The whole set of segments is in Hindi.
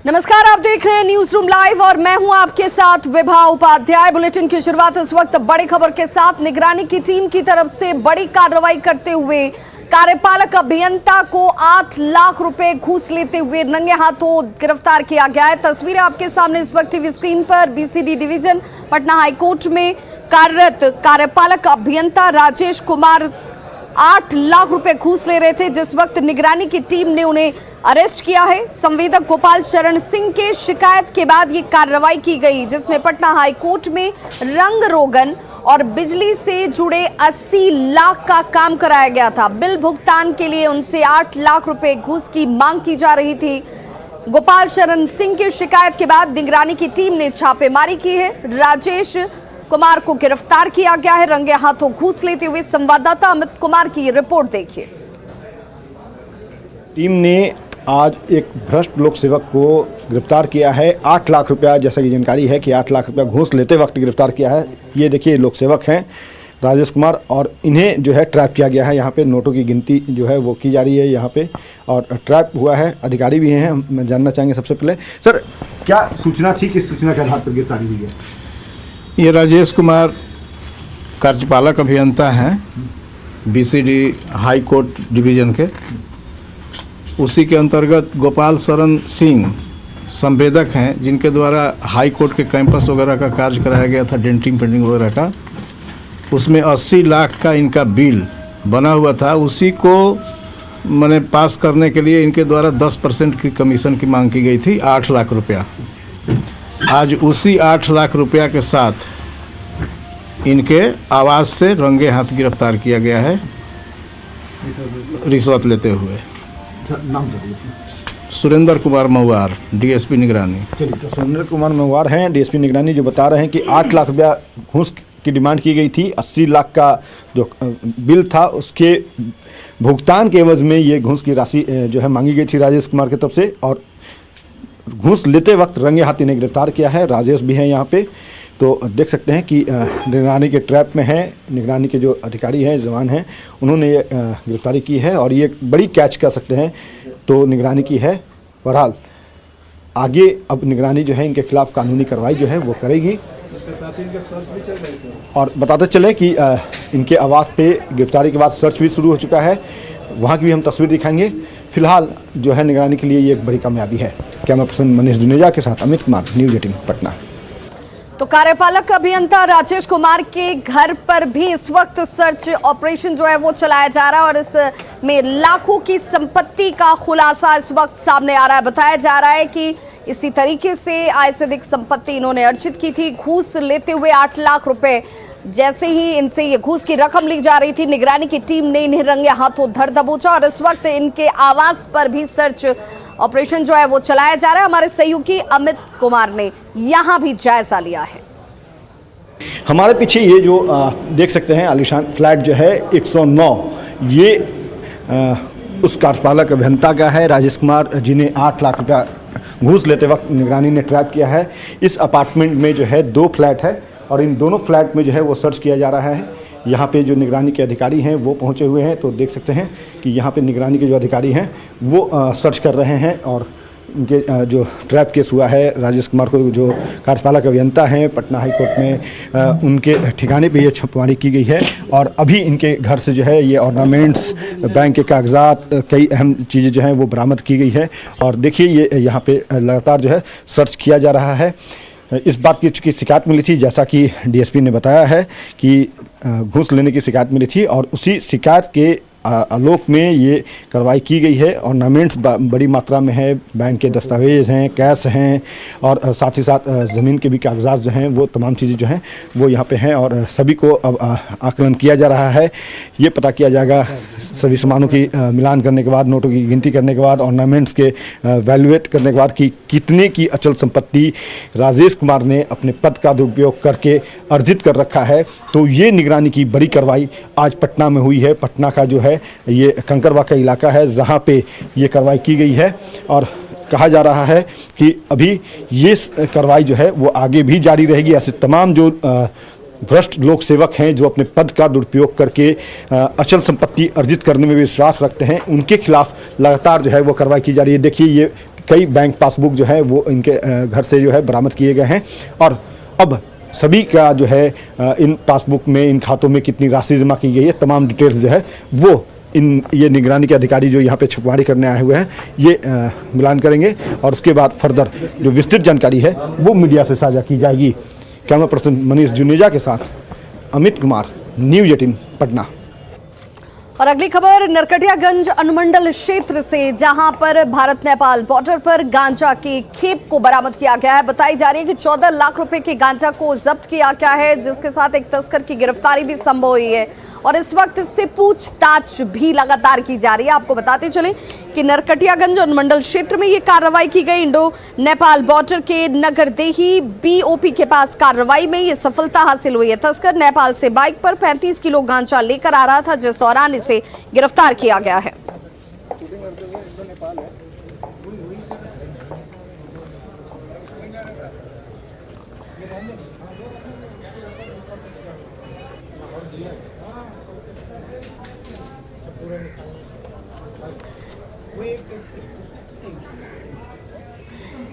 नमस्कार, आप देख रहे हैं न्यूज रूम लाइव और मैं हूं आपके साथ विभा उपाध्याय। बुलेटिन की शुरुआत इस वक्त बड़ी खबर के साथ। निगरानी की टीम की तरफ से बड़ी कार्रवाई करते हुए कार्यपालक अभियंता को 8 लाख रुपए घूस लेते हुए रंगे हाथों गिरफ्तार किया गया है। तस्वीरें आपके सामने इस वक्त टीवी स्क्रीन पर। बीसीडी डिवीजन पटना हाईकोर्ट में कार्यरत कार्यपालक अभियंता राजेश कुमार 8 लाख रुपए घूस ले रहे थे, जिस वक्त निगरानी की टीम ने उन्हें अरेस्ट किया है। संवेदक गोपाल चरण सिंह के शिकायत के बाद ये कार्रवाई की गई, जिसमें पटना हाईकोर्ट में रंग रोगन और बिजली से जुड़े 80 लाख का काम कराया गया था। बिल भुगतान के लिए उनसे 8 लाख रुपए घूस की मांग की जा रही थी। गोपाल चरण सिंह की शिकायत के बाद निगरानी की टीम ने छापेमारी की है। राजेश कुमार को गिरफ्तार किया गया है रंगे हाथों घूस लेते हुए। संवाददाता अमित कुमार की रिपोर्ट देखिए। टीम ने आज एक भ्रष्ट लोक सेवक को गिरफ्तार किया है। 8 लाख रुपया, जैसा कि जानकारी है कि 8 लाख रुपया घूस लेते वक्त गिरफ्तार किया है। ये देखिए, लोक सेवक हैं राजेश कुमार, और इन्हें जो है ट्रैप किया गया है। यहाँ पे नोटों की गिनती जो है वो की जा रही है यहाँ पे, और ट्रैप हुआ है। अधिकारी भी हैं, हम जानना चाहेंगे सबसे पहले सर, क्या सूचना थी, किस सूचना के आधार पर गिरफ्तारी हुई है? ये राजेश कुमार कार्यपालक अभियंता हैं बीसीडी हाई कोर्ट डिवीज़न के। उसी के अंतर्गत गोपाल शरण सिंह संवेदक हैं, जिनके द्वारा हाई कोर्ट के कैंपस वगैरह का कार्य कराया गया था, डेंटिंग पेंटिंग वगैरह का। उसमें 80 लाख का इनका बिल बना हुआ था। उसी को मैंने पास करने के लिए इनके द्वारा 10% की कमीशन की मांग की गई थी, 8 लाख रुपया। आज उसी 8 लाख रुपया के साथ इनके आवास से रंगे हाथ गिरफ्तार किया गया है, रिश्वत लेते हुए। नाम सुरेंद्र कुमार महुआर, डीएसपी निगरानी। चलिए, तो सुरेंद्र कुमार महुआर हैं डीएसपी निगरानी, जो बता रहे हैं कि 8 लाख रुपया घूस की डिमांड की गई थी। 80 लाख का जो बिल था, उसके भुगतान के एवज में ये घूस की राशि जो है मांगी गई थी राजेश कुमार की तरफ से, और घूस लेते वक्त रंगे हाथ इन्हें गिरफ्तार किया है। राजेश भी हैं यहाँ पे, तो देख सकते हैं कि निगरानी के ट्रैप में है। निगरानी के जो अधिकारी हैं, जवान हैं, उन्होंने ये गिरफ्तारी की है, और ये बड़ी कैच कर सकते हैं तो निगरानी की है। बहरहाल आगे अब निगरानी जो है इनके खिलाफ कानूनी कार्रवाई जो है वो करेगी। और बताते चले कि इनके आवास पे गिरफ्तारी के बाद सर्च भी शुरू हो चुका है। वहाँ की भी हम तस्वीर दिखाएंगे। फिलहाल जो है निगरानी के लिए ये एक बड़ी कामयाबी है। कैमरा पर्सन मनीष दुनेजा के साथ अमित कुमार, न्यूज 18 पटना। तो कार्यपालक अभियंता राजेश कुमार के घर पर भी इस वक्त सर्च ऑपरेशन जो है वो चलाया जा रहा है, और इसमें लाखों की संपत्ति का खुलासा इस वक्त सामने आ रहा है। बताया जा रहा है कि इसी तरीके से आय से अधिक संपत्ति इन्होंने अर्जित की थी, घूस लेते हुए 8 लाख रुपए। जैसे ही इनसे ये घूस की रकम ली जा रही थी, निगरानी की टीम ने इन्हें रंगे हाथों धर दबोचा, और इस वक्त इनके आवास पर भी सर्च ऑपरेशन जो है वो चलाया जा रहा है। हमारे सहयोगी अमित कुमार ने यहाँ भी जायजा लिया है। हमारे पीछे ये जो देख सकते हैं आलीशान फ्लैट जो है 109, ये उस कार्यपालक अभियंता का है राजेश कुमार, जिन्हें 8 लाख रुपया घूस लेते वक्त निगरानी ने ट्रैप किया है। इस अपार्टमेंट में जो है 2 फ्लैट है, और इन दोनों फ्लैट में जो है वो सर्च किया जा रहा है। यहाँ पे जो निगरानी के अधिकारी हैं वो पहुँचे हुए हैं, तो देख सकते हैं कि यहाँ पे निगरानी के जो अधिकारी हैं वो सर्च कर रहे हैं। और उनके जो ट्रैप केस हुआ है राजेश कुमार को, जो कार्यपालक अभियंता हैं पटना हाई कोर्ट में, उनके ठिकाने पे ये छापेमारी की गई है। और अभी इनके घर से जो है ये ऑर्नामेंट्स, बैंक के कागजात, कई अहम चीज़ें जो हैं वो बरामद की गई है। और देखिए, ये यहाँ पे लगातार जो है सर्च किया जा रहा है। इस बात की शिकायत मिली थी, जैसा कि डीएसपी ने बताया है कि घूस लेने की शिकायत मिली थी, और उसी शिकायत के आलोक में ये कार्रवाई की गई है। ऑर्नामेंट्स बड़ी मात्रा में है, बैंक के दस्तावेज हैं, कैश हैं, और साथ ही साथ ज़मीन के भी कागजात जो हैं वो तमाम चीज़ें जो हैं वो यहाँ पे हैं। और सभी को अब आकलन किया जा रहा है। ये पता किया जाएगा सभी सामानों की मिलान करने के बाद, नोटों की गिनती करने के बाद, ऑर्नामेंट्स के वैल्यूएट करने के बाद कि कितने की अचल संपत्ति राजेश कुमार ने अपने पद का दुरुपयोग करके अर्जित कर रखा है। तो ये निगरानी की बड़ी कार्रवाई आज पटना में हुई है। पटना का जो है ये कंकड़बाग का इलाका है, जहाँ पे ये कार्रवाई की गई है, और कहा जा रहा है कि अभी ये कार्रवाई जो है वो आगे भी जारी रहेगी। ऐसे तमाम जो भ्रष्ट लोक सेवक हैं जो अपने पद का दुरुपयोग करके अचल संपत्ति अर्जित करने में विश्वास रखते हैं, उनके खिलाफ लगातार जो है वो कार्रवाई की जा रही है। देखिए, ये कई बैंक पासबुक जो है वो इनके घर से जो है बरामद किए गए हैं और अब सभी का जो है इन पासबुक में, इन खातों में कितनी राशि जमा की गई है, तमाम डिटेल्स जो है वो ये निगरानी के अधिकारी जो यहाँ पे छुपवारी करने आए हुए हैं ये मिलान करेंगे और उसके बाद फर्दर जो विस्तृत जानकारी है वो मीडिया से साझा की जाएगी। कैमरा पर्सन मनीष जुनेजा के साथ अमित कुमार, न्यूज़ 18 पटना। और अगली खबर नरकटियागंज अनुमंडल क्षेत्र से, जहां पर भारत नेपाल बॉर्डर पर गांजा के खेप को बरामद किया गया है। बताई जा रही है कि 14 लाख रुपए के गांजा को जब्त किया गया है, जिसके साथ एक तस्कर की गिरफ्तारी भी संभव हुई है और इस वक्त इससे पूछताछ भी लगातार की जा रही है। आपको बताते चलें कि नरकटियागंज अनुमंडल क्षेत्र में ये कार्रवाई की गई। इंडो नेपाल बॉर्डर के नगरदेही BOP के पास कार्रवाई में ये सफलता हासिल हुई है। तस्कर नेपाल से बाइक पर 35 किलो गांजा लेकर आ रहा था, जिस दौरान इसे गिरफ्तार किया गया है।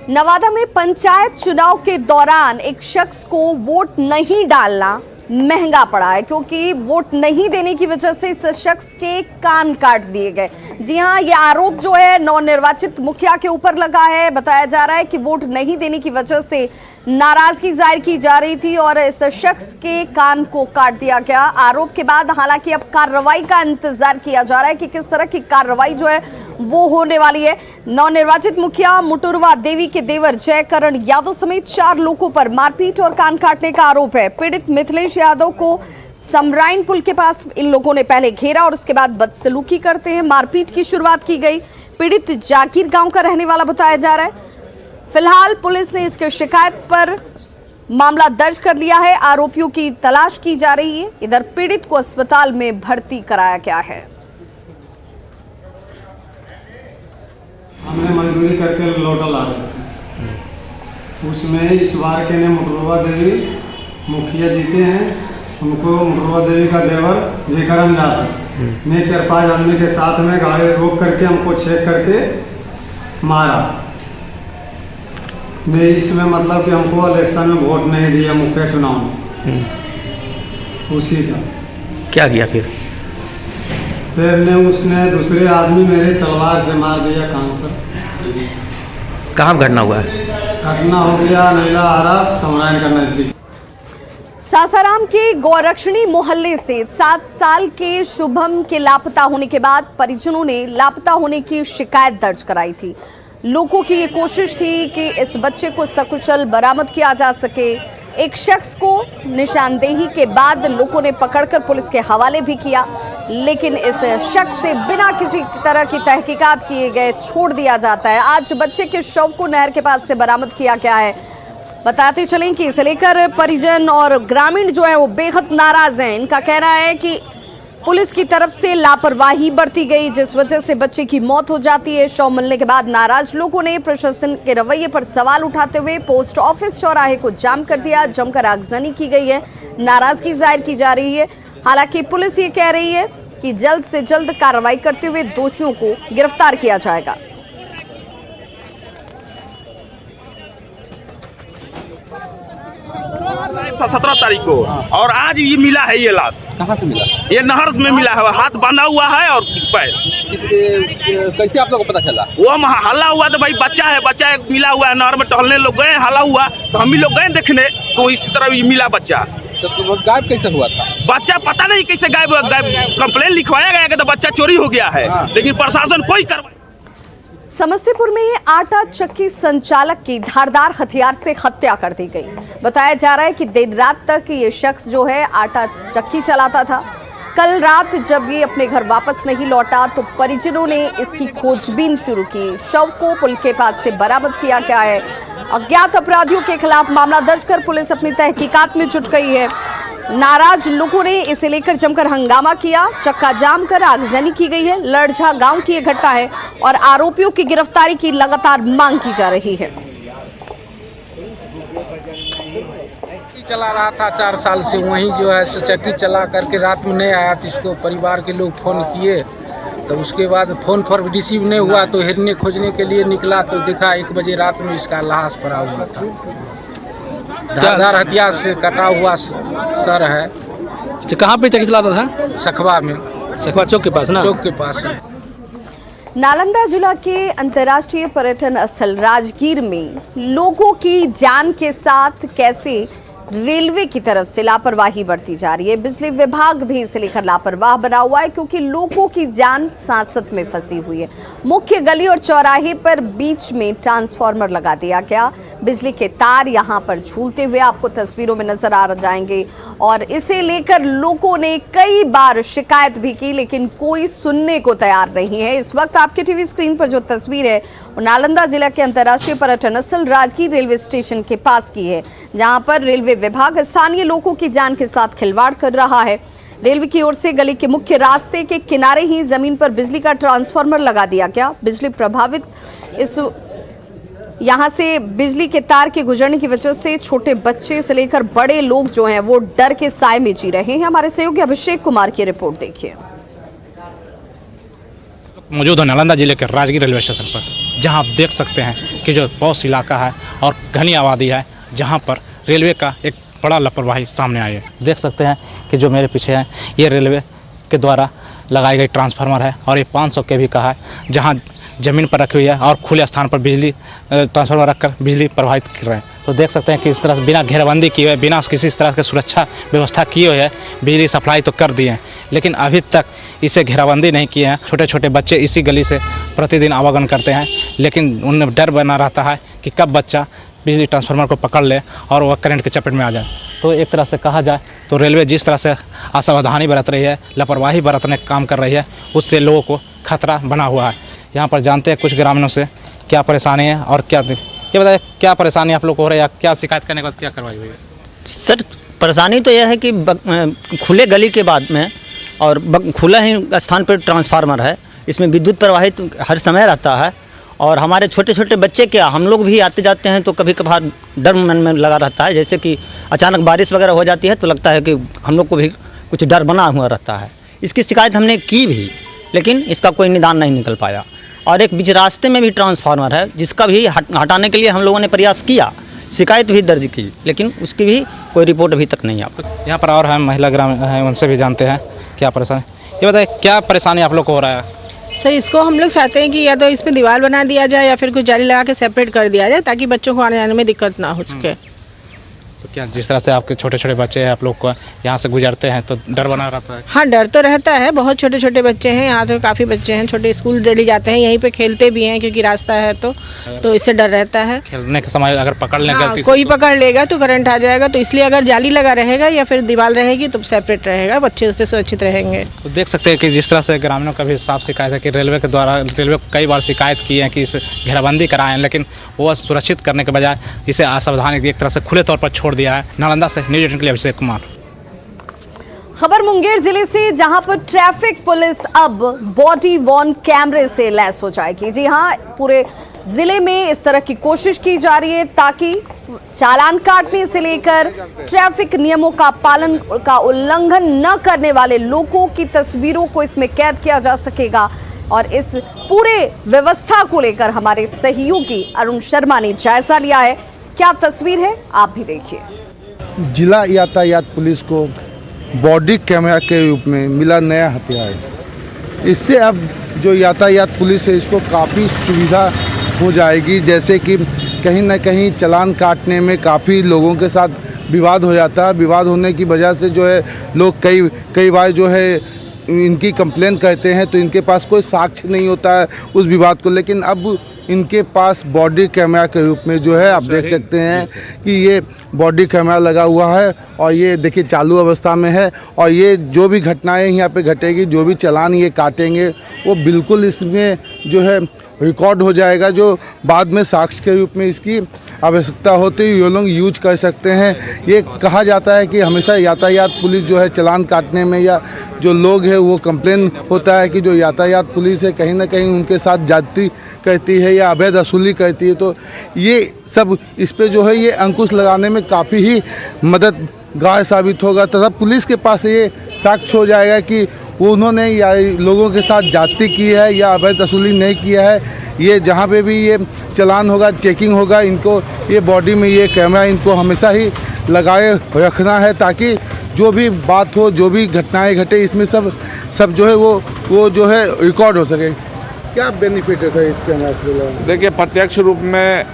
नवादा में पंचायत चुनाव के दौरान एक शख्स को वोट नहीं डालना महंगा पड़ा है, क्योंकि वोट नहीं देने की वजह से इस शख्स के कान काट दिए गए। जी हां, ये आरोप जो है नवनिर्वाचित मुखिया के ऊपर लगा है। बताया जा रहा है कि वोट नहीं देने की वजह से नाराजगी जाहिर की जा रही थी और इस शख्स के कान को काट दिया गया। आरोप के बाद हालांकि अब कार्रवाई का इंतजार किया जा रहा है कि किस तरह की कार्रवाई जो है वो होने वाली है। नवनिर्वाचित मुखिया मुटुरवा देवी के देवर जयकरण यादव समेत 4 लोगों पर मारपीट और कान काटने का आरोप है। पीड़ित मिथिलेश यादव को समराइन पुल के पास इन लोगों ने पहले घेरा और उसके बाद बदसलूकी करते हैं मारपीट की शुरुआत की गई। पीड़ित जाकिर गांव का रहने वाला बताया जा रहा है। फिलहाल पुलिस ने इसकी शिकायत पर मामला दर्ज कर लिया है। आरोपियों की तलाश की जा रही है। इधर पीड़ित को अस्पताल में भर्ती कराया गया है। हमने मजदूरी करके लौटल आ रहे थे, उसमें इस बार के ने मुटुरवा देवी मुखिया जीते हैं, उनको मुटुरवा देवी का देवर जयकरण यादव ने 4-5 आदमी के साथ में गाड़ी रोक करके हमको चेक करके मारा। ने इसमें मतलब कि हमको इलेक्शन में वोट नहीं दिया, मुखिया चुनाव में उसी का क्या किया फिर ने उसने दूसरे आदमी मेरे तलवार से मार दिया कान पर। कहाँ घटना हुआ है? घटना हो गया नैलाहारा समराइन का नजदीक। सासाराम के गौरक्षणी मोहल्ले से 7 साल के शुभम के लापता होने के बाद परिजनों ने लापता होने की शिकायत दर्ज कराई थी। लोगों की ये कोशिश थी कि इस बच्चे को सकुशल बरामद किया जा सके। एक शख्स को निशानदेही के बाद लोगों ने पकड़कर पुलिस के हवाले भी किया, लेकिन इस शख्स से बिना किसी तरह की तहकीकात किए गए छोड़ दिया जाता है। आज बच्चे के शव को नहर के पास से बरामद किया गया है। बताते चलें कि इसे लेकर परिजन और ग्रामीण जो है वो बेहद नाराज हैं। इनका कहना है कि पुलिस की तरफ से लापरवाही बरती गई, जिस वजह से बच्चे की मौत हो जाती है। शव मिलने के बाद नाराज लोगों ने प्रशासन के रवैये पर सवाल उठाते हुए पोस्ट ऑफिस चौराहे को जाम कर दिया। जमकर आगजनी की गई है, नाराजगी जाहिर की जा रही है। हालांकि पुलिस ये कह रही है कि जल्द से जल्द कार्रवाई करते हुए दोषियों को गिरफ्तार किया जाएगा। था 17 तारीख को और आज ये मिला है। ये लाश कहाँ से मिला? ये नहर में मिला है, हाथ बांधा हुआ है और पैर। कैसे आप लोग को पता चला? वो हल्ला हुआ तो भाई बच्चा है, बच्चा एक मिला हुआ है नहर में टहलने लोग गए, हल्ला हुआ तो हम भी लोग गए देखने, तो इस तरह ये मिला बच्चा। तो गायब कैसे हुआ था? बच्चा पता नहीं कैसे गायब हुआ। कंप्लेन लिखवाया गया कि तो बच्चा चोरी हो गया है, लेकिन प्रशासन कोई कार्रवाई। समस्तीपुर में आटा चक्की संचालक की धारदार हथियार से हत्या कर दी गई। बताया जा रहा है कि देर रात तक ये शख्स जो है आटा चक्की चलाता था। कल रात जब ये अपने घर वापस नहीं लौटा तो परिजनों ने इसकी खोजबीन शुरू की। शव को पुल के पास से बरामद किया गया है। अज्ञात अपराधियों के खिलाफ मामला दर्ज कर पुलिस अपनी तहकीकात में जुट गई है। नाराज लोगों ने इसे लेकर जमकर हंगामा किया, चक्का जाम कर आगजनी की गई है। लड़झा गांव की ये घटना है और आरोपियों की गिरफ्तारी की लगातार मांग की जा रही है। चला रहा था 4 साल से, वहीं जो है चक्की चला करके रात में नहीं आया तो इसको परिवार के लोग फोन किए तो उसके बाद फ़ोन पर रिसीव नहीं हुआ तो हिरने खोजने के लिए निकला तो देखा 1 बजे रात में इसका लाश पड़ा हुआ था। धारदार हथियार से कटा हुआ सर है। अच्छा, कहाँ पे चक्की चलाता था? सखवा में, सखवा चौक के पास ना? चौक के पास। नालंदा जिला के अंतर्राष्ट्रीय पर्यटन स्थल राजगीर में लोगों की जान के साथ कैसे रेलवे की तरफ से लापरवाही बरती जा रही है। बिजली विभाग भी इसे लेकर लापरवाह बना हुआ है क्योंकि लोगों की जान सांसत में फंसी हुई है। मुख्य गली और चौराहे पर बीच में ट्रांसफार्मर लगा दिया गया। बिजली के तार यहां पर झूलते हुए आपको तस्वीरों में नजर आ जाएंगे और इसे लेकर लोगों ने कई बार शिकायत भी की लेकिन कोई सुनने को तैयार नहीं है। इस वक्त आपके टीवी स्क्रीन पर जो तस्वीर है वो नालंदा जिला के अंतर्राष्ट्रीय पर्यटन स्थल राजगीर रेलवे स्टेशन के पास की है, जहां पर रेलवे विभाग स्थानीय लोगों की जान के साथ खिलवाड़ कर रहा है। रेलवे की ओर से गली के मुख्य रास्ते के किनारे ही जमीन पर बिजली का ट्रांसफार्मर लगा दिया गया। बिजली प्रभावित यहाँ से बिजली के तार के गुजरने की वजह से छोटे बच्चे से लेकर बड़े लोग जो हैं वो डर के साए में जी रहे हैं। हमारे सहयोगी अभिषेक कुमार की रिपोर्ट देखिए। मौजूद है नालंदा जिले के राजगीर रेलवे स्टेशन पर, जहां आप देख सकते हैं कि जो पॉश इलाका है और घनी आबादी है, जहां पर रेलवे का एक बड़ा लापरवाही सामने आई है। देख सकते हैं कि जो मेरे पीछे है ये रेलवे के द्वारा लगाई गई ट्रांसफार्मर है और ये 500 kV का है, जहां ज़मीन पर रखी हुई है और खुले स्थान पर बिजली ट्रांसफार्मर रखकर बिजली प्रवाहित कर रहे हैं। तो देख सकते हैं कि इस तरह से बिना घेराबंदी किए हुए, बिना किसी तरह की सुरक्षा व्यवस्था किए हुए है बिजली सप्लाई तो कर दिए हैं, लेकिन अभी तक इसे घेराबंदी नहीं किए हैं। छोटे छोटे बच्चे इसी गली से प्रतिदिन आवागमन करते हैं, लेकिन उनमें डर बना रहता है कि कब बच्चा बिजली ट्रांसफार्मर को पकड़ ले और वह करंट के चपेट में आ जाए। तो एक तरह से कहा जाए तो रेलवे जिस तरह से असावधानी बरत रही है, लापरवाही बरतने का काम कर रही है, उससे लोगों को खतरा बना हुआ है। यहाँ पर जानते हैं कुछ ग्रामीणों से क्या परेशानी है और क्या, ये बताइए क्या परेशानी आप लोग को हो रही है, क्या शिकायत करने के बाद क्या कार्रवाई हुई है? सर, परेशानी तो यह है कि खुले गली के बाद में और खुला ही स्थान पर ट्रांसफार्मर है, इसमें विद्युत प्रवाहित हर समय रहता है और हमारे छोटे छोटे बच्चे क्या, हम लोग भी आते जाते हैं तो कभी कभार डर मन में लगा रहता है। जैसे कि अचानक बारिश वगैरह हो जाती है तो लगता है कि हम लोग को भी कुछ डर बना हुआ रहता है। इसकी शिकायत हमने की भी, लेकिन इसका कोई निदान नहीं निकल पाया। और एक बीच रास्ते में भी ट्रांसफार्मर है जिसका भी हटाने के लिए हम लोगों ने प्रयास किया, शिकायत भी दर्ज की, लेकिन उसकी भी कोई रिपोर्ट अभी तक नहीं आ पाई। यहाँ पर और हम महिला ग्रामीण हैं, उनसे भी जानते हैं क्या परेशानी। ये बताइए क्या परेशानी आप लोग को हो रहा है? सर, इसको हम लोग चाहते हैं कि या तो इसमें दीवार बना दिया जाए या फिर कुछ जाली लगा के सेपरेट कर दिया जाए ताकि बच्चों को आने जाने में दिक्कत ना हो सके। तो क्या जिस तरह से आपके छोटे छोटे बच्चे हैं, आप लोग को यहाँ से गुजरते हैं तो डर बना रहता है? हाँ, डर तो रहता है। बहुत छोटे छोटे बच्चे हैं यहाँ, तो काफ़ी बच्चे हैं, छोटे स्कूल डेली जाते हैं, यहीं पे खेलते भी हैं क्योंकि रास्ता है तो इससे डर रहता है। खेलने के समय अगर पकड़ लेगा कोई पकड़ लेगा तो करंट आ जाएगा, तो इसलिए अगर जाली लगा रहेगा या फिर दीवार रहेगी तो सेपरेट रहेगा, बच्चे उससे सुरक्षित रहेंगे। तो देख सकते हैं कि जिस तरह से ग्रामीणों का भी साफ शिकायत है कि रेलवे को कई बार शिकायत की है कि इस घेराबंदी कराएं, लेकिन वो सुरक्षित करने के बजाय इसे असावधानी एक तरह से खुले तौर पर छोड़ दिया है। नालंदा से न्यूज़ 18 के लिए अभिषेक कुमार। खबर मुंगेर जिले से, जहां पर ट्रैफिक पुलिस अब बॉडी वॉर्न कैमरे से लैस हो जाएगी। जी हां, पूरे जिले में इस तरह की कोशिश की जा रही है ताकि चालान काटने से लेकर ट्रैफिक नियमों का पालन का उल्लंघन न करने वाले लोगों की तस्वीरों को इसमें कैद किया जा सकेगा। और इस पूरे व्यवस्था को लेकर हमारे सहयोगी अरुण शर्मा ने जायजा लिया है। क्या तस्वीर है, आप भी देखिए। जिला यातायात पुलिस को बॉडी कैमरा के रूप में मिला नया हथियार। इससे अब जो यातायात पुलिस है इसको काफ़ी सुविधा हो जाएगी। जैसे कि कहीं ना कहीं चालान काटने में काफ़ी लोगों के साथ विवाद हो जाता है। विवाद होने की वजह से जो है लोग कई बार जो है इनकी कंप्लेन करते हैं तो इनके पास कोई साक्ष्य नहीं होता है उस विवाद को, लेकिन अब इनके पास बॉडी कैमरा के रूप में जो है आप देख सकते हैं कि ये बॉडी कैमरा लगा हुआ है और ये देखिए चालू अवस्था में है। और ये जो भी घटनाएं यहाँ पे घटेगी, जो भी चालान ये काटेंगे वो बिल्कुल इसमें जो है रिकॉर्ड हो जाएगा, जो बाद में साक्ष्य के रूप में इसकी आवश्यकता होती है ये लोग यूज कर सकते हैं। ये कहा जाता है कि हमेशा यातायात पुलिस जो है चालान काटने में या जो लोग हैं वो कंप्लेन होता है कि जो यातायात पुलिस है कहीं ना कहीं उनके साथ जाती करती है या अवैध वसूली करती है। तो ये सब इस पे जो है ये अंकुश लगाने में काफ़ी ही मददगार साबित होगा तथा पुलिस के पास ये साक्ष्य हो जाएगा कि वो उन्होंने या लोगों के साथ जाति की है या अवैध वसूली नहीं किया है। ये जहाँ पे भी ये चालान होगा, चेकिंग होगा, इनको ये बॉडी में ये कैमरा इनको हमेशा ही लगाए रखना है, ताकि जो भी बात हो, जो भी घटनाएं घटे, इसमें सब जो है वो जो है रिकॉर्ड हो सके। क्या बेनिफिट है सर इस कैमरा से? देखिए, प्रत्यक्ष रूप में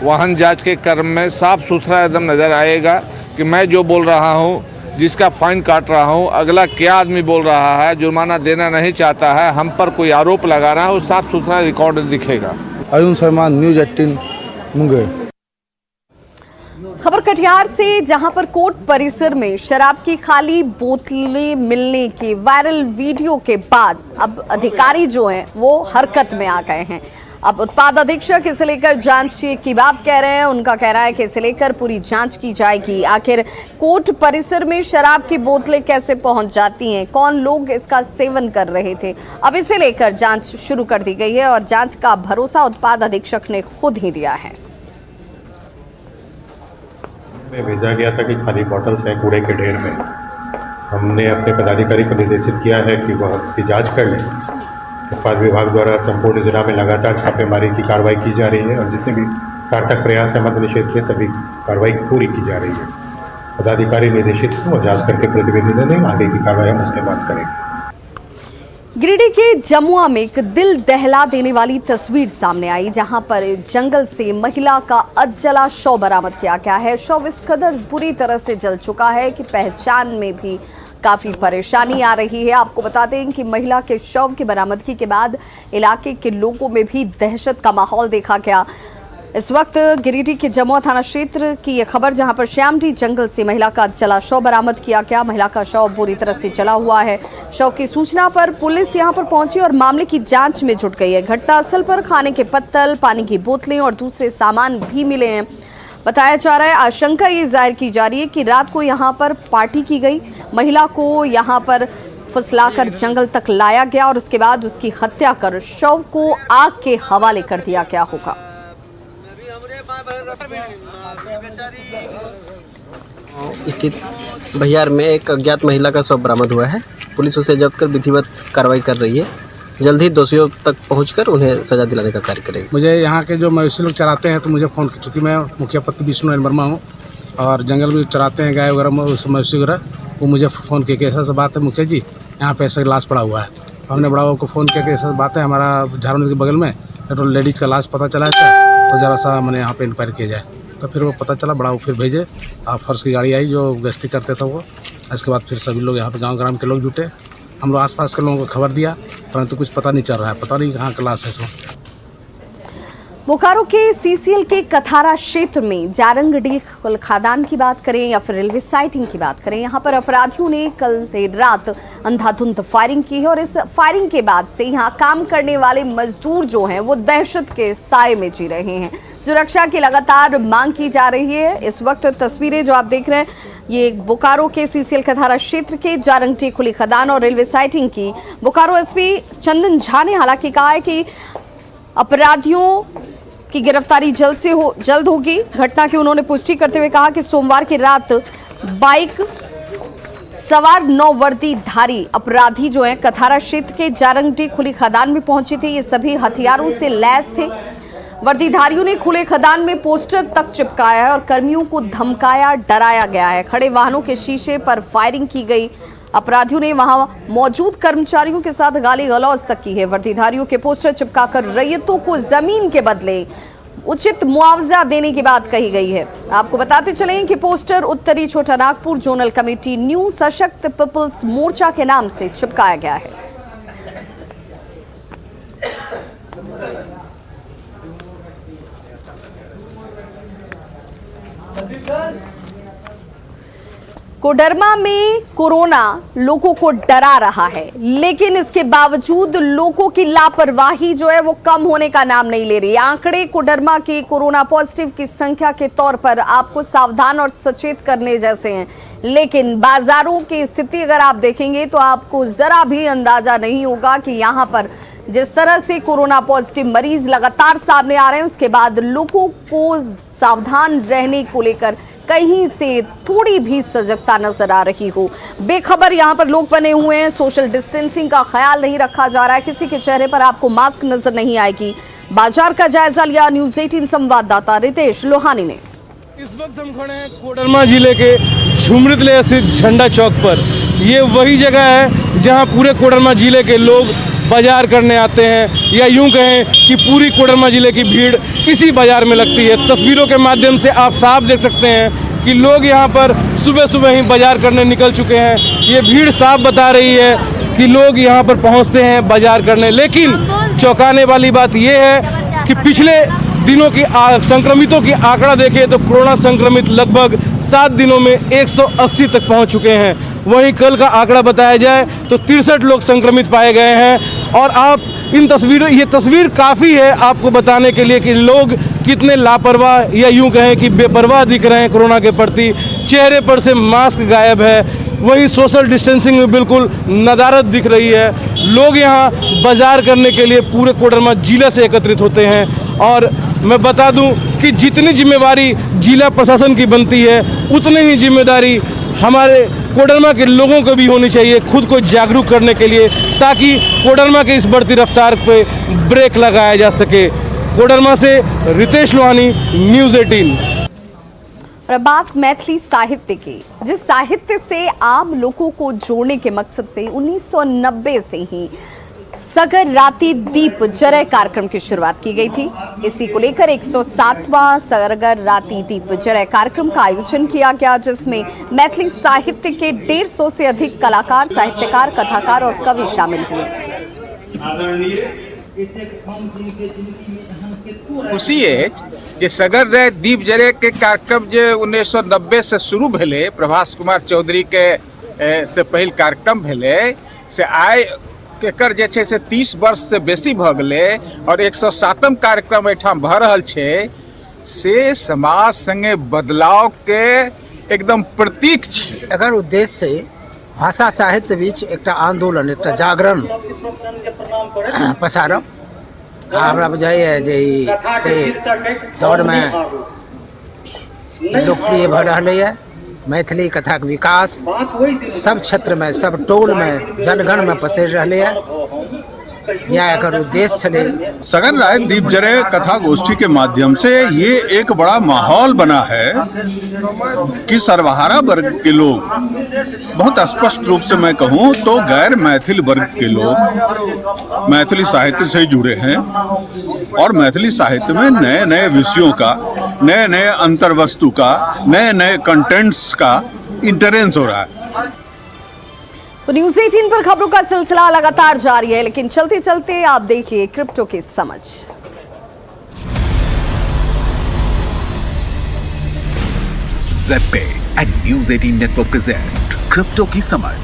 वाहन जांच के क्रम में साफ सुथरा एकदम नज़र आएगा कि मैं जो बोल रहा हूँ, जिसका फाइन काट रहा हूँ, अगला क्या आदमी बोल रहा है, जुर्माना देना नहीं चाहता है, हम पर कोई आरोप लगा रहा है, वो साफ सुथरा रिकॉर्ड दिखेगा। अरुण शर्मा, न्यूज़ 18 मुंगेर। खबर कटिहार से, जहां पर कोर्ट परिसर में शराब की खाली बोतलें मिलने के वायरल वीडियो के बाद अब अधिकारी जो हैं वो हरकत में आ गए हैं। अब उत्पाद अधीक्षक इसे लेकर जांच की बात कह रहे हैं। उनका कहना है कि इसे लेकर पूरी जांच की जाएगी। आखिर कोर्ट परिसर में शराब की बोतलें कैसे पहुंच जाती हैं, कौन लोग इसका सेवन कर रहे थे, अब इसे लेकर जांच शुरू कर दी गई है और जांच का भरोसा उत्पाद अधीक्षक ने खुद ही दिया है। भेजा गया था कि खाली बॉटल्स हैं कूड़े के ढेर में। हमने अपने पदाधिकारी को निर्देशित किया है कि वह इसकी जांच कर लें। उत्पाद विभाग द्वारा संपूर्ण जिला में लगातार छापेमारी की कार्रवाई की जा रही है और जितने भी सार्थक प्रयास है मद्य निषेध के, सभी कार्रवाई पूरी की जा रही है। पदाधिकारी निर्देशित और जाँच करके प्रतिवेदन दें, आगे की कार्रवाई हम उसके बाद करेंगे। गिरिडीह के जमुआ में एक दिल दहला देने वाली तस्वीर सामने आई, जहां पर जंगल से महिला का अधजला शव बरामद किया गया है। शव इस कदर बुरी तरह से जल चुका है कि पहचान में भी काफी परेशानी आ रही है। आपको बता दें कि महिला के शव की बरामदगी के बाद इलाके के लोगों में भी दहशत का माहौल देखा गया। इस वक्त गिरिडीह के जमुआ थाना क्षेत्र की यह खबर, जहां पर श्यामडी जंगल से महिला का जला शव बरामद किया गया। महिला का शव बुरी तरह से जला हुआ है। शव की सूचना पर पुलिस यहां पर पहुंची और मामले की जांच में जुट गई है। घटनास्थल पर खाने के पत्तल, पानी की बोतलें और दूसरे सामान भी मिले हैं। बताया जा रहा है, आशंका ये जाहिर की जा रही है कि रात को यहां पर पार्टी की गई, महिला को यहां पर फुसलाकर जंगल तक लाया गया और उसके बाद उसकी हत्या कर शव को आग के हवाले कर दिया गया होगा। स्थित बहियार में एक अज्ञात महिला का शव बरामद हुआ है। पुलिस उसे जब्त कर विधिवत कार्रवाई कर रही है। जल्द ही दोषियों तक पहुंचकर उन्हें सजा दिलाने का कार्य करेगी। मुझे यहाँ के जो मवेशी लोग चराते हैं तो मुझे फ़ोन, चूँकि मैं मुखिया पति विष्णु एन वर्मा हूँ और जंगल में चराते हैं गाय वगैरह, मवेशी वगैरह, वो मुझे फ़ोन किया कि ऐसा बात है मुखिया जी, यहाँ पे ऐसा लाश पड़ा हुआ है। हमने बड़ा को फ़ोन किया कि ऐसा बात है, हमारा झारखंड के बगल में तो लेडीज़ का लाश पता चला है, तो ज़रा सा मैंने यहाँ पे इंक्वायरी किया जाए। तो फिर वो पता चला, बड़ा फिर भेजे, फर्श की गाड़ी आई जो गश्ती करते थे वो। इसके बाद फिर सभी लोग यहाँ पे गांव ग्राम के लोग जुटे, हम लोग आसपास के लोगों को खबर दिया, परंतु कुछ पता नहीं चल रहा है, पता नहीं कहाँ का लाश है इसमें। बोकारो के सीसीएल के कथारा क्षेत्र में जारंगडीह खदान की बात करें या फिर रेलवे साइटिंग की बात करें, यहां पर अपराधियों ने कल देर रात अंधाधुंध फायरिंग की है और इस फायरिंग के बाद से यहां काम करने वाले मजदूर जो हैं वो दहशत के साए में जी रहे हैं। सुरक्षा की लगातार मांग की जा रही है। इस वक्त तस्वीरें जो आप देख रहे हैं, ये बोकारो के सीसीएल कथारा क्षेत्र के जारंगडीह खुली खदान और रेलवे साइटिंग की। बोकारो एसपी चंदन झा ने हालांकि कहा है कि अपराधियों की गिरफ्तारी जल्द होगी। घटना की उन्होंने पुष्टि करते हुए कहा कि सोमवार की रात बाइक सवार 9 वर्दीधारी अपराधी जो हैं कथारा क्षेत्र के जारंगडीह खुली खदान में पहुंचे थे। ये सभी हथियारों से लैस थे। वर्दीधारियों ने खुले खदान में पोस्टर तक चिपकाया है और कर्मियों को धमकाया, डराया गया है। खड़े वाहनों के शीशे पर फायरिंग की गई। अपराधियों ने वहां मौजूद कर्मचारियों के साथ गाली गलौज तक की है। वर्दीधारियों के पोस्टर चिपकाकर रैयतों को जमीन के बदले उचित मुआवजा देने की बात कही गई है। आपको बताते चलें कि पोस्टर उत्तरी छोटा नागपुर जोनल कमेटी न्यू सशक्त पीपल्स मोर्चा के नाम से चिपकाया गया है। कोडरमा में कोरोना लोगों को डरा रहा है, लेकिन इसके बावजूद लोगों की लापरवाही जो है वो कम होने का नाम नहीं ले रही। आंकड़े कोडरमा के कोरोना पॉजिटिव की संख्या के तौर पर आपको सावधान और सचेत करने जैसे हैं, लेकिन बाजारों की स्थिति अगर आप देखेंगे तो आपको जरा भी अंदाजा नहीं होगा कि यहाँ पर जिस तरह से कोरोना पॉजिटिव मरीज लगातार सामने आ रहे हैं, उसके बाद लोगों को सावधान रहने को लेकर कहीं से थोड़ी भी सजगता नजर आ रही हो। बेखबर यहाँ पर लोग बने हुए हैं, सोशल डिस्टेंसिंग का ख्याल नहीं रखा जा रहा है, किसी के चेहरे पर आपको मास्क नजर नहीं आएगी। बाजार का जायजा लिया न्यूज़ 18 संवाददाता रितेश लोहानी ने। इस वक्त हम खड़े हैं कोडरमा जिले के झुमरीतले स्थित झंडा चौक पर। ये वही जगह है जहां पूरे कोडरमा जिले के लोग बाजार करने आते हैं, या यूं कहें कि पूरी कोडरमा जिले की भीड़ इसी बाजार में लगती है। तस्वीरों के माध्यम से आप साफ देख सकते हैं कि लोग यहां पर सुबह सुबह ही बाजार करने निकल चुके हैं। ये भीड़ साफ बता रही है कि लोग यहां पर पहुंचते हैं बाजार करने। लेकिन चौंकाने वाली बात यह है कि पिछले दिनों की संक्रमितों की आंकड़ा देखें तो कोरोना संक्रमित लगभग 7 दिनों में 180 तक पहुंच चुके हैं। वहीं कल का आंकड़ा बताया जाए तो 63 लोग संक्रमित पाए गए हैं। और आप ये तस्वीर काफ़ी है आपको बताने के लिए कि लोग कितने लापरवाह या यूं कहें कि बेपरवाह दिख रहे हैं कोरोना के प्रति। चेहरे पर से मास्क गायब है, वहीं सोशल डिस्टेंसिंग में बिल्कुल नदारत दिख रही है। लोग यहाँ बाजार करने के लिए पूरे कोडरमा जिला से एकत्रित होते हैं। और मैं बता दूं कि जितनी जिम्मेवारी जिला प्रशासन की बनती है उतनी ही जिम्मेदारी हमारे कोडरमा के लोगों को भी होनी चाहिए, खुद को जागरूक करने के लिए, ताकि कोडरमा की इस बढ़ती रफ्तार पे ब्रेक लगाया जा सके। कोडरमा से रितेश लोहानी, न्यूज़ 18। और बात मैथिली साहित्य की, जिस साहित्य से आम लोगों को जोड़ने के मकसद से 1990 से ही सगर राती दीप जरय कार्यक्रम की शुरुआत की गई थी। इसी को लेकर 107वां सगर राती दीप जरय कार्यक्रम का आयोजन किया गया, जिसमें मैथिली साहित्य के 150 से अधिक कलाकार, साहित्यकार, कथाकार और कवि शामिल हुए। खुशी है जे सगर रे दीप जरे के कार्यक्रम जे 1990 से शुरू भेले, प्रभास कुमार चौधरी के से पहिल कार्यक्रम भेले से आइ एकर जे छै से 30 वर्ष से बेसी भ गेले और 107म कार्यक्रम एठाम भ रहल छै से समाज संगे बदलाव के एकदम प्रतीक छै। एकर उद्देश्य से भाषा साहित्य बीच एकटा आंदोलन, एकटा जागरण पसारब। हमरा बुझाइए जे दौड़ में लोकप्रिय भ रहलैए। मैथिली कथा के विकास सब क्षेत्र में, सब टोल में, जनगण में पसर रहे हैं। यह एक उद्देश्य छले। सगर रात दीप जरे कथा गोष्ठी के माध्यम से ये एक बड़ा माहौल बना है कि सर्वहारा वर्ग के लोग, बहुत स्पष्ट रूप से मैं कहूँ तो गैर मैथिल वर्ग के लोग मैथिली साहित्य से जुड़े हैं और मैथिली साहित्य में नए नए विषयों का, नए नए अंतर्वस्तु का, नए नए कंटेंट्स का इंटरेंस हो रहा है। तो न्यूज़ 18 पर खबरों का सिलसिला लगातार जारी है, लेकिन चलते चलते आप देखिए क्रिप्टो की समझ। ZebPay and News 18 network present crypto की समझ।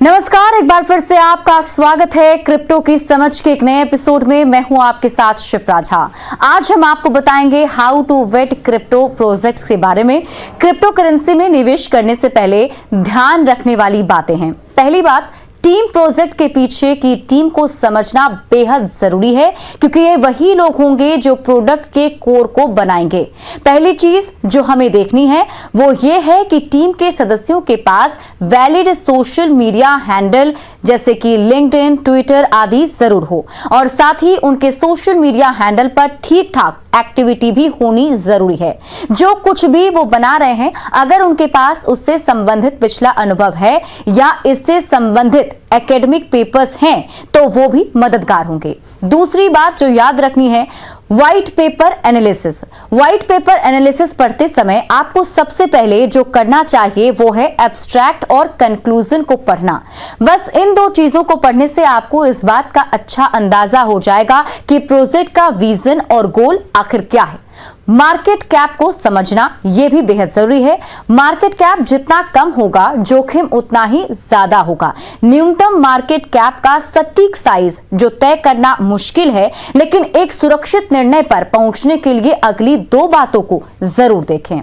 नमस्कार, एक बार फिर से आपका स्वागत है क्रिप्टो की समझ के एक नए एपिसोड में। मैं हूं आपके साथ शिप्रा झा। आज हम आपको बताएंगे how to vet crypto projects के बारे में। क्रिप्टो करेंसी में निवेश करने से पहले ध्यान रखने वाली बातें हैं। पहली बात, टीम प्रोजेक्ट के पीछे की टीम को समझना बेहद जरूरी है, क्योंकि ये वही लोग होंगे जो प्रोडक्ट के कोर को बनाएंगे। पहली चीज जो हमें देखनी है वो ये है कि टीम के सदस्यों के पास वैलिड सोशल मीडिया हैंडल जैसे कि लिंक्डइन, ट्विटर आदि जरूर हो, और साथ ही उनके सोशल मीडिया हैंडल पर ठीक ठाक एक्टिविटी भी होनी जरूरी है। जो कुछ भी वो बना रहे हैं, अगर उनके पास उससे संबंधित पिछला अनुभव है या इससे संबंधित एकेडमिक पेपर्स हैं तो वो भी मददगार होंगे। दूसरी बात जो याद रखनी है, white paper analysis. White paper analysis पढ़ते समय आपको सबसे पहले जो करना चाहिए वो है एब्स्ट्रैक्ट और कंक्लूजन को पढ़ना। बस इन दो चीजों को पढ़ने से आपको इस बात का अच्छा अंदाजा हो जाएगा कि प्रोजेक्ट का विजन और गोल आखिर क्या है। मार्केट कैप को समझना यह भी बेहद जरूरी है। मार्केट कैप जितना कम होगा, जोखिम उतना ही ज्यादा होगा। न्यूनतम मार्केट कैप का सटीक साइज जो तय करना मुश्किल है, लेकिन एक सुरक्षित निर्णय पर पहुंचने के लिए अगली दो बातों को जरूर देखें।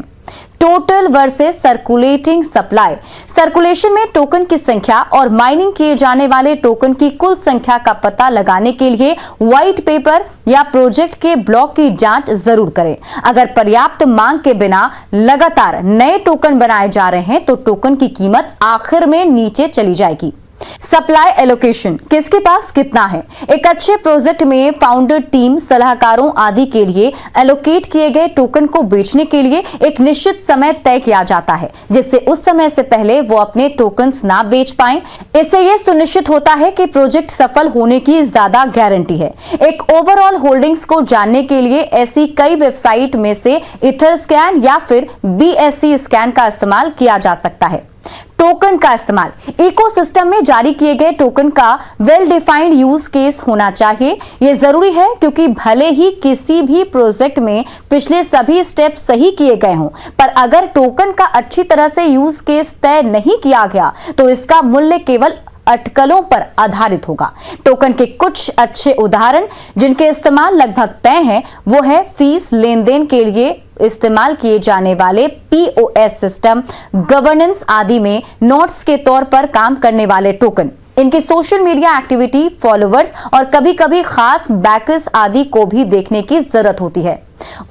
Total versus circulating supply. Circulation में टोकन की संख्या और माइनिंग किए जाने वाले टोकन की कुल संख्या का पता लगाने के लिए व्हाइट पेपर या प्रोजेक्ट के ब्लॉक की जांच जरूर करें। अगर पर्याप्त मांग के बिना लगातार नए टोकन बनाए जा रहे हैं तो टोकन की कीमत आखिर में नीचे चली जाएगी। सप्लाई एलोकेशन, किसके पास कितना है। एक अच्छे प्रोजेक्ट में फाउंडर टीम, सलाहकारों आदि के लिए एलोकेट किए गए टोकन को बेचने के लिए एक निश्चित समय तय किया जाता है, जिससे उस समय से पहले वो अपने टोकन्स ना बेच पाएं। इससे यह सुनिश्चित होता है कि प्रोजेक्ट सफल होने की ज्यादा गारंटी है। एक ओवरऑल होल्डिंग्स को जानने के लिए ऐसी कई वेबसाइट में से इथरस्कैन या फिर BSC स्कैन का इस्तेमाल किया जा सकता है। टोकन का इस्तेमाल, इकोसिस्टम में जारी किए गए टोकन का वेल डिफाइंड यूज केस होना चाहिए। यह जरूरी है क्योंकि भले ही किसी भी प्रोजेक्ट में पिछले सभी स्टेप सही किए गए हों, पर अगर टोकन का अच्छी तरह से यूज केस तय नहीं किया गया तो इसका मूल्य केवल अटकलों पर आधारित होगा। टोकन के कुछ अच्छे उदाहरण जिनके इस्तेमाल लगभग तय हैं वो है फीस लेन देन के लिए इस्तेमाल किए जाने वाले POS सिस्टम, गवर्नेंस आदि में नोट्स के तौर पर काम करने वाले टोकन, इनकी सोशल मीडिया एक्टिविटी, फॉलोअर्स और कभी कभी खास बैकर्स आदि को भी देखने की जरूरत होती है।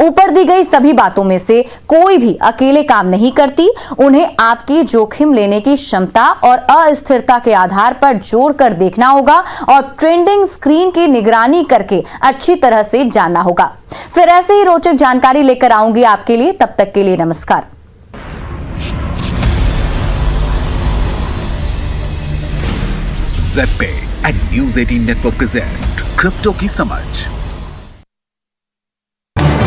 ऊपर दी गई सभी बातों में से कोई भी अकेले काम नहीं करती। उन्हें आपकी जोखिम लेने की क्षमता और अस्थिरता के आधार पर जोड़कर देखना होगा और ट्रेंडिंग स्क्रीन की निगरानी करके अच्छी तरह से जानना होगा। फिर ऐसे ही रोचक जानकारी लेकर आऊंगी आपके लिए। तब तक के लिए नमस्कार। ZPay and News 18 network present crypto की समझ।